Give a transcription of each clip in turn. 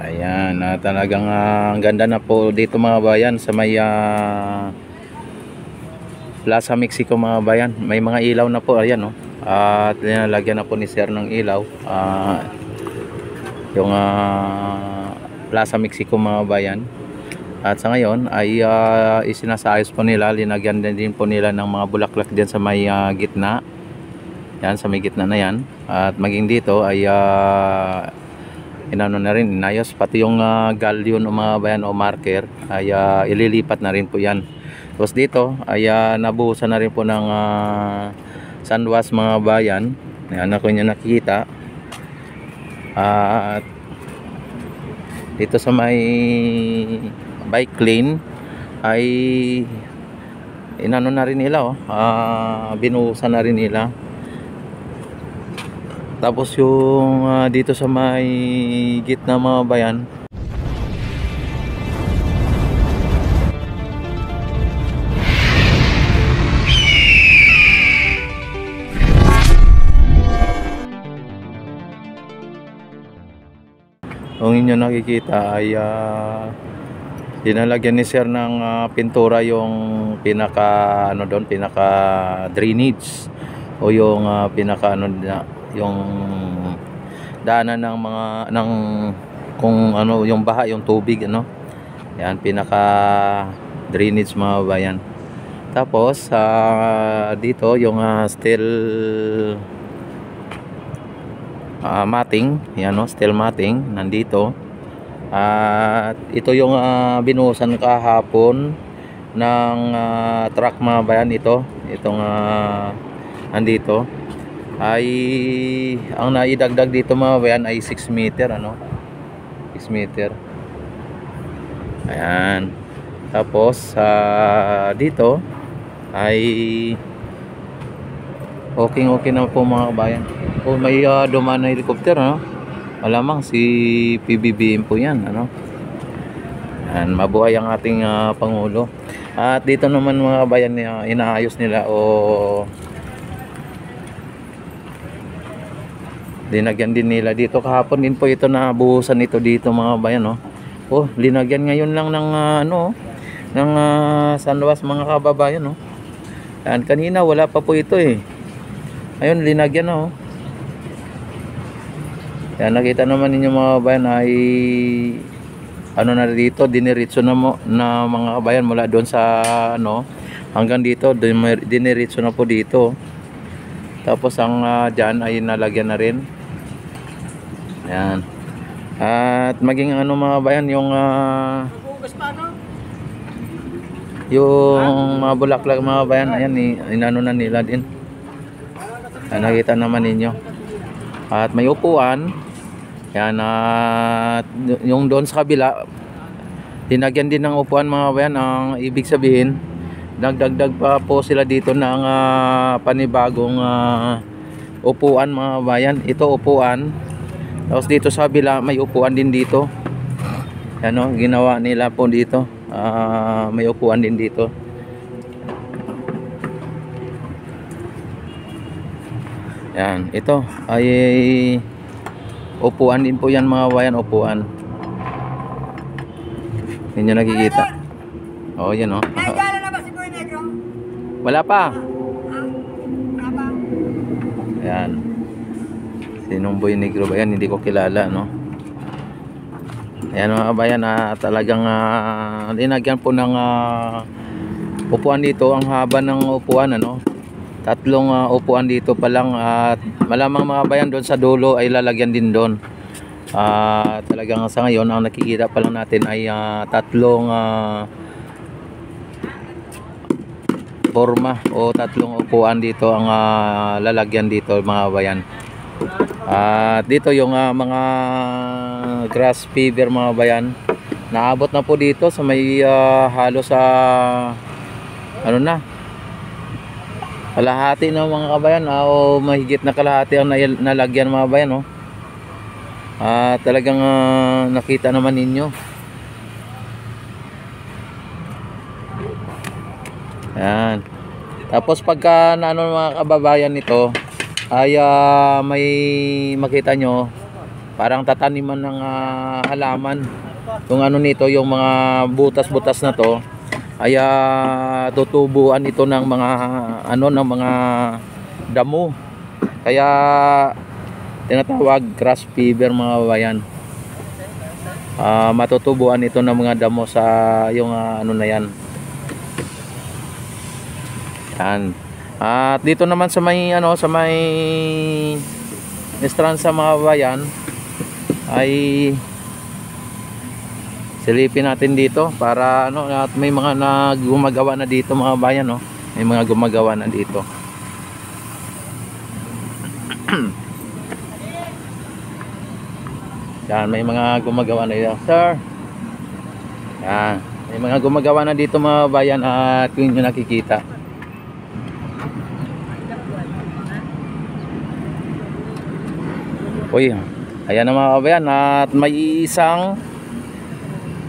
Ayan, talagang ang ganda na po dito mga bayan sa may Plaza Mexico mga bayan. May mga ilaw na po, ayan oh. At linalagyan na po ni sir ng ilaw. Yung Plaza Mexico mga bayan. At sa ngayon ay isinasayos po nila, linagyan din po nila ng mga bulaklak diyan sa may gitna. Yan, sa may gitna na yan. At maging dito ay inano na rin, inayos. Pati yung galleon o mga bayan o marker ay ililipat na rin po yan. Tapos dito ay nabuhusan na rin po ng sandwas mga bayan. Ayan, ako nyo nakikita. At dito sa may bike lane ay inano na rin nila oh. Binuhusan na rin nila. Tapos yung dito sa may gitna mga bayan, kung inyo nakikita ay dinalagyan ni sir ng pintura yung pinaka ano doon, pinaka drainage o yung pinaka ano yung daanan ng mga kung ano yung baha, yung tubig ano. Yan, pinaka drainage mga bayan. Tapos dito yung steel matting, yan no, steel matting nandito. At ito yung binuhusan kahapon ng truck mga bayan. Itong nandito ay ang naidagdag dito mga bayan ay 6 meter ano, 6 meter. Ayan. Tapos dito ay okay na po mga kabayan. Oh, may dumaan na helicopter ano. Malamang si PBBM po yan ano. Ayan, mabuhay ang ating Pangulo. At dito naman mga kabayan, inaayos nila o linagyan din nila dito. Kahapon din po ito nabuhusan ito dito mga bayan no. Oh, linagyan ngayon lang ng ng sandwas mga kababayan no. Yan, kanina wala pa po ito eh. Ayun, linagyan no. Yan, nakita naman ninyo mga kabayan ay ano na dito, diniritso na mga kabayan mula doon sa ano hanggang dito, diniritso na po dito. Tapos ang dyan ay nalagyan na rin. Yan. At maging ano mga bayan, yung mga bulaklak mga bayan, ayan, inano na nila din. Nakita naman ninyo. At may upuan. Yan, at yung doon sa kabila, dinagyan din ng upuan mga bayan. Ang ibig sabihin, nagdagdag pa po sila dito ng panibagong upuan mga bayan. Ito upuan. Tapos dito sa kabila may upuan din dito. Ano, ginawa nila po dito. May upuan din dito. Yan, ito ay upuan din po yan mga bayan, upuan. Ninyo nakikita. Oh, yan oh. Wala pa. Yan. Sinong Boy Negro ba yan? Hindi ko kilala no. Ayan mga kabayan, talagang linagyan po ng upuan dito. Ang haba ng upuan ano. 3 upuan dito pa lang. At malamang mga kabayan doon sa dulo ay lalagyan din doon. Talagang sa ngayon ang nakikita pa lang natin ay 3 forma o 3 upuan dito ang lalagyan dito mga kabayan. At dito yung mga grass fever mga bayan, naabot na po dito sa may halos sa ano na, kalahati na mga kabayan o mahigit na kalahati ang nalagyan mga bayan no. Talagang nakita naman ninyo. Yan. Tapos pagka naano mga kababayan nito ay may makita nyo parang tataniman ng halaman. Kung ano nito, yung mga butas-butas na to ay tutubuan ito ng mga ano, ng mga damo. Kaya tinatawag grass fever mga bayan. Matutubuan ito ng mga damo sa yung ano na yan. Yan. At dito naman sa may ano, sa may estransa mga bayan ay silipin natin dito para ano, at may mga gumagawa na dito mga bayan, no. May mga gumagawa na dito. Yan, may mga gumagawa na dito, sir. Yan, may mga gumagawa na dito mga bayan at yun yung nakikita. Uy, ayan na mga kabayan, at may isang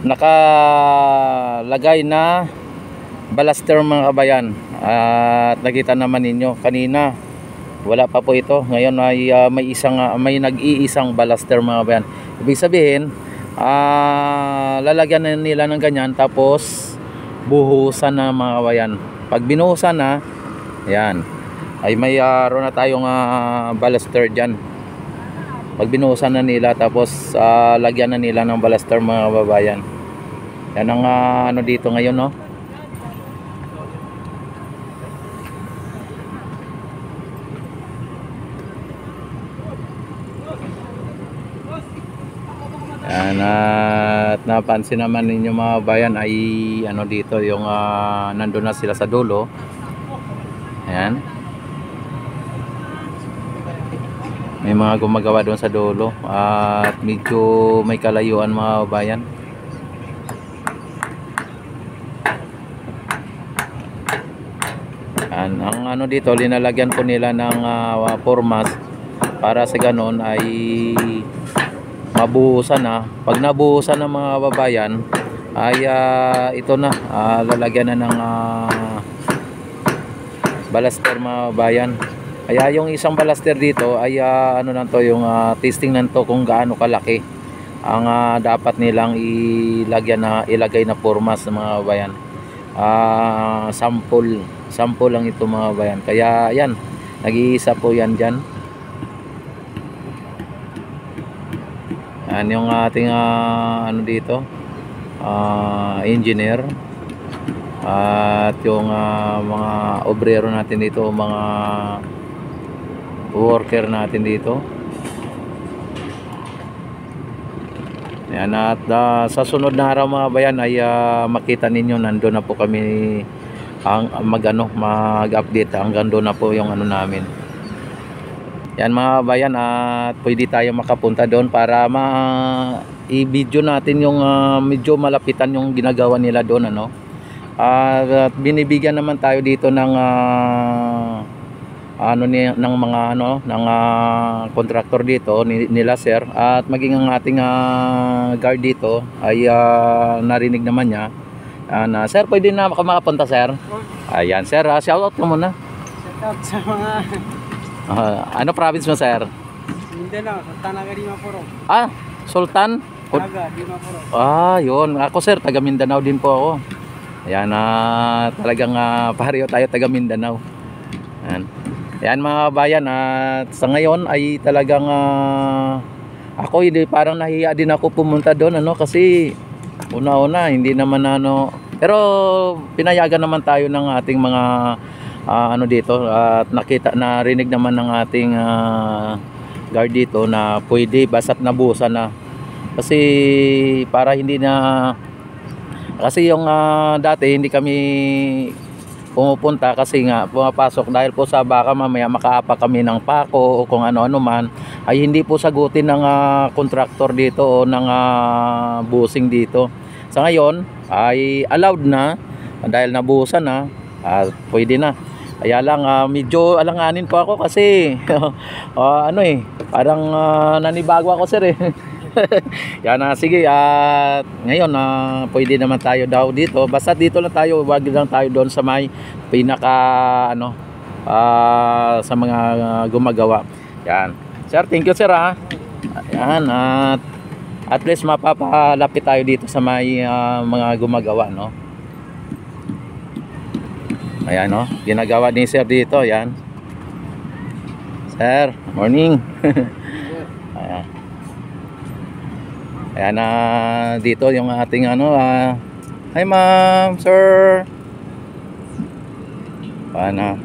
nakalagay na balaster mga kabayan. At nakita naman ninyo kanina, wala pa po ito. Ngayon ay may nag-iisang balaster mga kabayan. Ibig sabihin, lalagyan na nila ng ganyan, tapos buhusan na mga kabayan. Pag binuhusan na, ayan, ay may na tayong balaster dyan. Pag binuhusan na nila, tapos lagyan na nila ng balaster mga kababayan. Yan ang ano dito ngayon, no. Yan, at napansin naman ninyo mga kababayan ay ano dito, yung nandun na sila sa dulo. Ayan, may mga gumagawa doon sa dulo at medyo may kalayuan mga kabayan. Ang ano dito, linalagyan po nila ng formas para sa ganon ay mabuhusan na. Pag nabuhusan ng mga kababayan ay ito na, lalagyan na ng balaster mga kababayan. Kaya yung isang balaster dito ay ano lang to, yung testing nanto kung gaano kalaki ang dapat nilang ilagay na formas ng mga kababayan. Sample lang ito mga kababayan. Kaya yan, nag-iisa po yan dyan. Yan yung ating ano dito, engineer at yung mga obrero natin dito, mga worker natin dito. Yan, at sa sunod na araw mga bayan ay makita ninyo, nandun na po kami ang mag-update hanggang doon na po yung ano namin. Yan mga bayan, at pwede tayo makapunta doon para i-video natin yung medyo malapitan yung ginagawa nila doon, ano. At binibigyan naman tayo dito ng ng mga ng contractor dito nila sir, at maging ang ating guard dito ay narinig naman niya na sir, pwede na makapunta sir. Ayan sir, shout out ka muna. Shout out sa mga ano province mo sir? Mindanao, Sultan Aga Dimapuro. Sultan Aga Dimapuro. Yun, ako sir, taga Mindanao din po ako. Ayan, talagang pareho tayo, taga Mindanao. Ayan mga kabayan, at sa ngayon ay talagang ako parang nahiya din ako pumunta doon, ano, kasi una-una hindi naman pero pinayagan naman tayo ng ating mga dito, at narinig naman ng ating guard dito na pwede basta't nabusan na, kasi para hindi na, kasi yung dati hindi kami pumupunta kasi nga pumapasok dahil po sa baka mamaya makaapa kami ng pako o kung ano-ano man, ay hindi po sagutin ng contractor dito o ng busing dito. Sa ngayon ay allowed na dahil nabuhusan na, pwede na. Kaya lang medyo alanganin po ako kasi parang nanibago ako sir eh. Yan, sige, at ngayon pwede naman tayo daw dito, basta dito lang tayo, wag lang tayo doon sa may pinaka sa mga gumagawa. Yan sir, thank you sir Ayan, at least mapapalapit tayo dito sa may mga gumagawa, no? Ayan, no? Ginagawa ni sir dito, ayan. Sir, morning. Ayan. Ayan, dito yung ating ano, hi ma'am, sir. Ayan,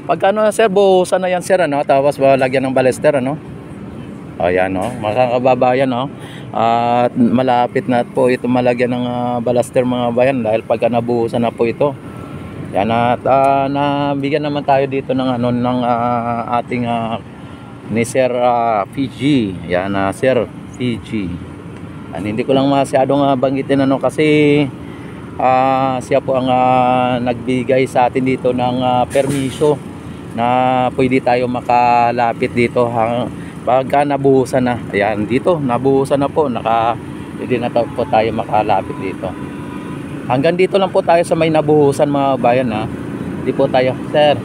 pag ano sir, buhusan na yan sir, ano? Tapos lagyan ng balester, ano? Ayan, no? Mga kababayan, no? At malapit na po ito malagyan ng balester mga bayan dahil pagka nabuhusan na po ito. Yan, at nabigyan naman tayo dito ng ano ng ating ni Sir Fiji. Yan, Sir Fiji. Hindi ko lang masyadong banggitin ano kasi siya po ang nagbigay sa atin dito ng permiso na pwede tayo makalapit dito pagka nabuhusan na. Ayan, dito nabuhusan na po, pwede na po tayo makalapit dito. Hanggang dito lang po tayo sa may nabuhusan mga bayan, ha. Hindi po tayo, sir.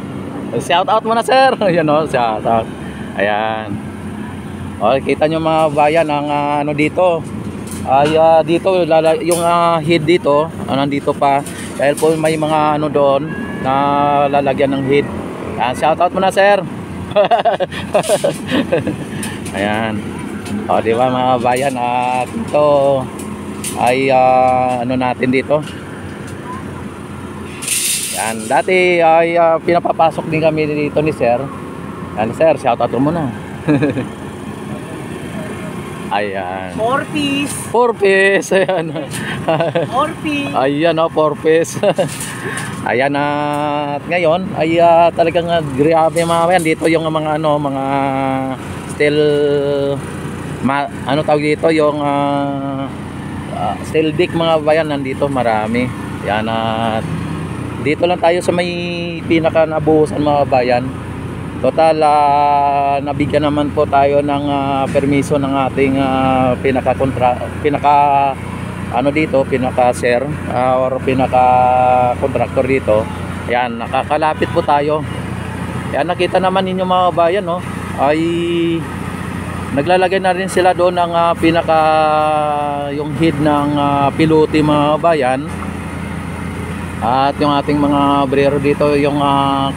Shout out muna sir. Ayan, o, shout out. Ayan. O, kita nyo mga bayan ang ano dito. Ay dito yung head dito, nandito pa. Dahil po may mga ano doon na lalagyan ng head. Ayan, shout out muna sir. Ayan. O, di ba mga bayan, at ito ay ano natin dito. Yan, dati ay pinapapasok din kami dito ni sir. Yan sir, shout out muna. Ayan. 4 piece. 4 piece. Ayan. 4 piece. Ayan, 4 piece. Ayan, at ngayon ay talagang grabe mga yan. Dito yung mga ano, mga steel ano tawag dito, yung steel deck mga bayan, nandito marami. Yan, at dito lang tayo sa may pinaka nabuhusan mga bayan. Total nabigyan naman po tayo ng permiso ng ating pinaka ano dito, pinaka sir or pinaka contractor dito. Yan, nakakalapit po tayo. Yan, nakita naman ninyo mga bayan, no, ay naglalagay na rin sila doon ng pinaka yung head ng pilote mga bayan. At yung ating mga brero dito, yung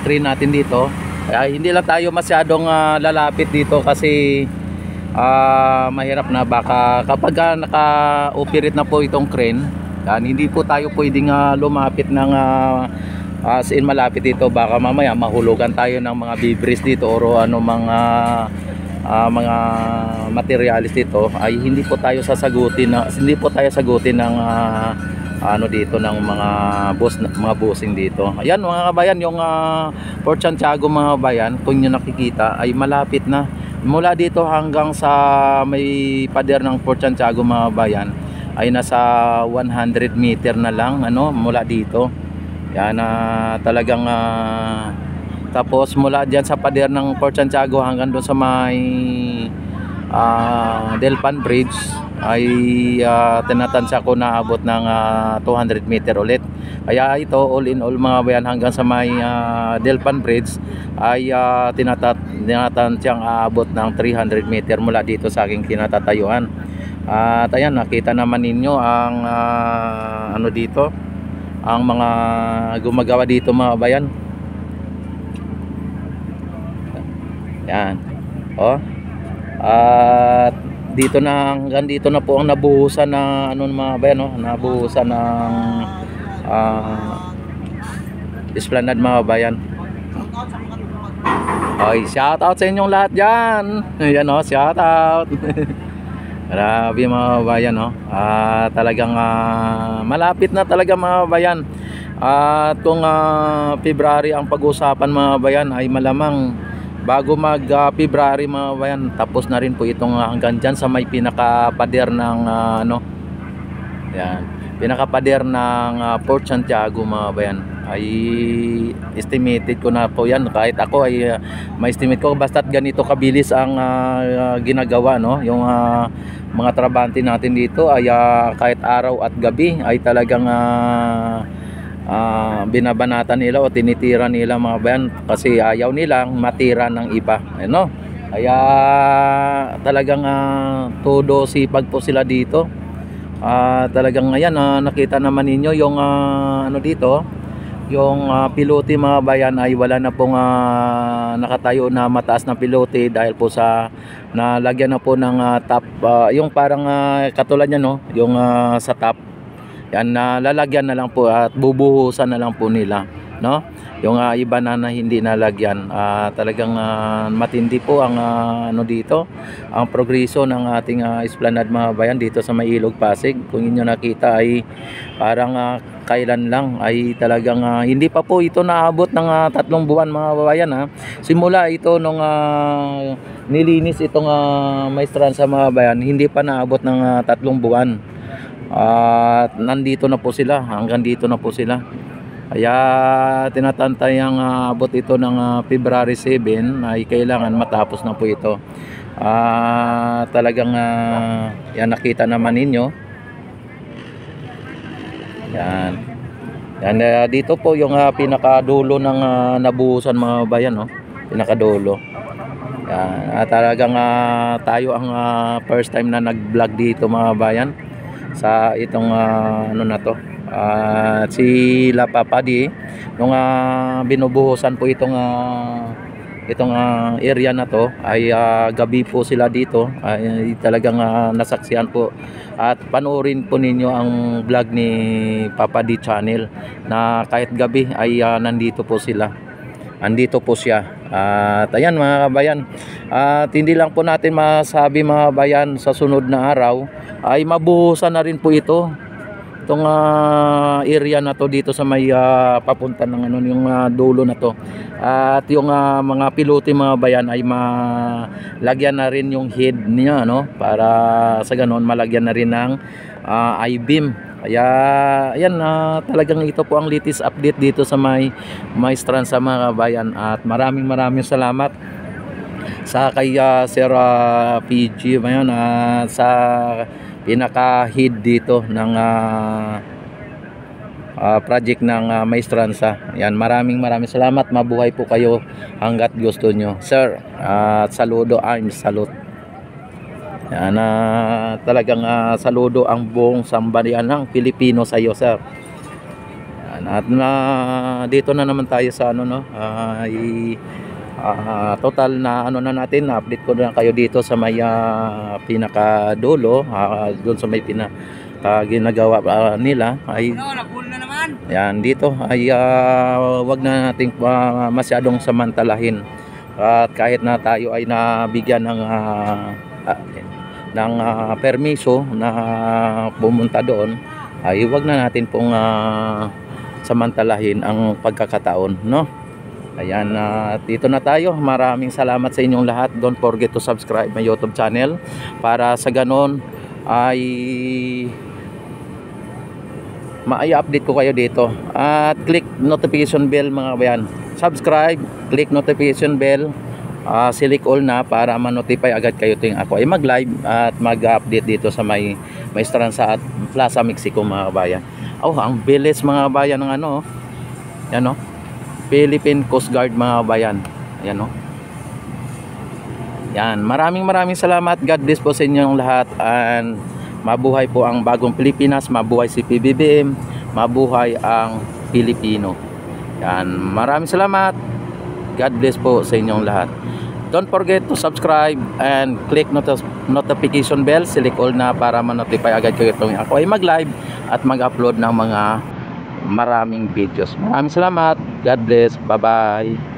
crane natin dito, ay hindi lang tayo masyadong lalapit dito kasi mahirap na baka kapag naka-operate na po itong crane, hindi po tayo pwedeng lumapit ng as in malapit dito, baka mamaya mahulugan tayo ng mga bibris dito o ano mga materialis dito, ay hindi po tayo sasagutin ng ano dito ng mga bossing dito. Ayan mga kabayan, yung Port Santiago mga kabayan, kung nyo nakikita ay malapit na. Mula dito hanggang sa may pader ng Port Santiago mga kabayan ay nasa 100 meter na lang ano mula dito. Yan, talagang tapos mula dyan sa pader ng Port Santiago hanggang doon sa may Delpan Bridge ay tinatansya ko na abot ng 200 meter ulit. Kaya ito all in all mga bayan, hanggang sa may Delpan Bridge ay tinatansyang abot ng 300 meter mula dito sa aking kinatatayuan. At ayan, nakita naman ninyo ang ano dito, ang mga gumagawa dito mga bayan. Yan, oh. At dito na, hanggang dito na po ang nabuhusan na ano mga bayan, no? Nabuhusan ng esplanade mga bayan. Ay, shout out sa inyong lahat dyan. Ayan, oh, shout out. Grabe mga bayan, no? Talagang malapit na talaga mga bayan. At kung February ang pag-usapan mga bayan, ay malamang bago mag February mga bayan, tapos na rin po itong hanggang dyan sa may pinakapader ng ano, yan, pinakapader ng Port Santiago mga bayan. Ay estimated ko na po yan, kahit ako ay ma-estimate ko basta't ganito kabilis ang ginagawa, no, yung mga trabante natin dito ay kahit araw at gabi ay talagang binabanatan nila o tinitira nila mga bayan kasi ayaw nilang matira ng iba, ano. Kaya talagang todo sipag po sila dito. Talagang ayan, nakita naman ninyo yung ano dito, yung pilote mga bayan ay wala na pong nakatayo na mataas na pilote dahil po sa nalagyan na po ng top, yung parang katulad niya, no, yung sa top. Yan, lalagyan na lang po at bubuhusan na lang po nila, no? Yung iba na hindi nalagyan. Talagang matindi po ang ano dito, ang progreso ng ating esplanade mga bayan dito sa May Ilog, Pasig. Kung inyo nakita ay parang kailan lang ay talagang hindi pa po ito naabot ng 3 buwan mga bayan, Simula ito nung nilinis itong Maestranza mga bayan, hindi pa naabot ng 3 buwan. At nandito na po sila, hanggang dito na po sila. Kaya tinatantay ang abot ito ng February 7 ay kailangan matapos na po ito. Talagang yan, nakita naman ninyo. Yan. Yan, dito po yung pinakadulo ng nabuhusan mga bayan, no? Pinakadulo. Yan, talagang tayo ang first time na nag-vlog dito mga bayan sa itong ano na to. Si La Papadi nung binubuhusan po itong area na to ay gabi po sila dito, ay talagang nasaksihan po at panoorin po ninyo ang vlog ni Papadi Channel na kahit gabi ay nandito po sila, andito po siya. At ayan mga kabayan, at hindi lang po natin masabi mga kabayan, sa sunod na araw ay mabuhusan na rin po ito, itong area na to dito sa may papunta ng ano, yung dulo na to. At yung mga pilote mga bayan ay malagyan na rin yung head niya, no, para sa ganon malagyan na rin ng I-beam. Kaya ayan, talagang ito po ang latest update dito sa may Maestranza mga bayan. At maraming salamat sa kay Sir PG mayon, sa pinaka-head dito ng project ng Maestranza. Yan, maraming salamat. Mabuhay po kayo hanggat gusto nyo, sir. Saludo, I'm salute. Yan, talagang saludo ang buong sambayan ng Pilipino sa iyo, sir. Yan, at dito na naman tayo sa ano, no, total na ano na natin, update ko na kayo dito sa may pinakadulo, doon sa may ginagawa nila ay yan, dito ay wag na nating masyadong samantalahin. At kahit na tayo ay nabigyan ng permiso na pumunta doon, ay wag na natin pong samantalahin ang pagkakataon, no? Ayan, dito na tayo. Maraming salamat sa inyong lahat. Don't forget to subscribe my YouTube channel para sa ganon ay ma-update ko kayo dito. At click notification bell mga kabayan. Subscribe, click notification bell, select all na para ma-notify agad kayo tuwing ako ay mag-live at mag-update dito sa may Maestranza at Plaza Mexico mga kabayan. Ang bilis mga kabayan ng ano, yan, no? Philippine Coast Guard mga kabayan. Ayan, no? Yan, maraming salamat. God bless po sa inyong lahat, and mabuhay po ang bagong Pilipinas, mabuhay si PBBM, mabuhay ang Pilipino. Yan, maraming salamat. God bless po sa inyong lahat. Don't forget to subscribe and click notification bell, select all na para ma-notify agad kayo tuwing ako ay mag-live at mag-upload ng mga maraming videos. Maraming salamat. God bless. Bye-bye.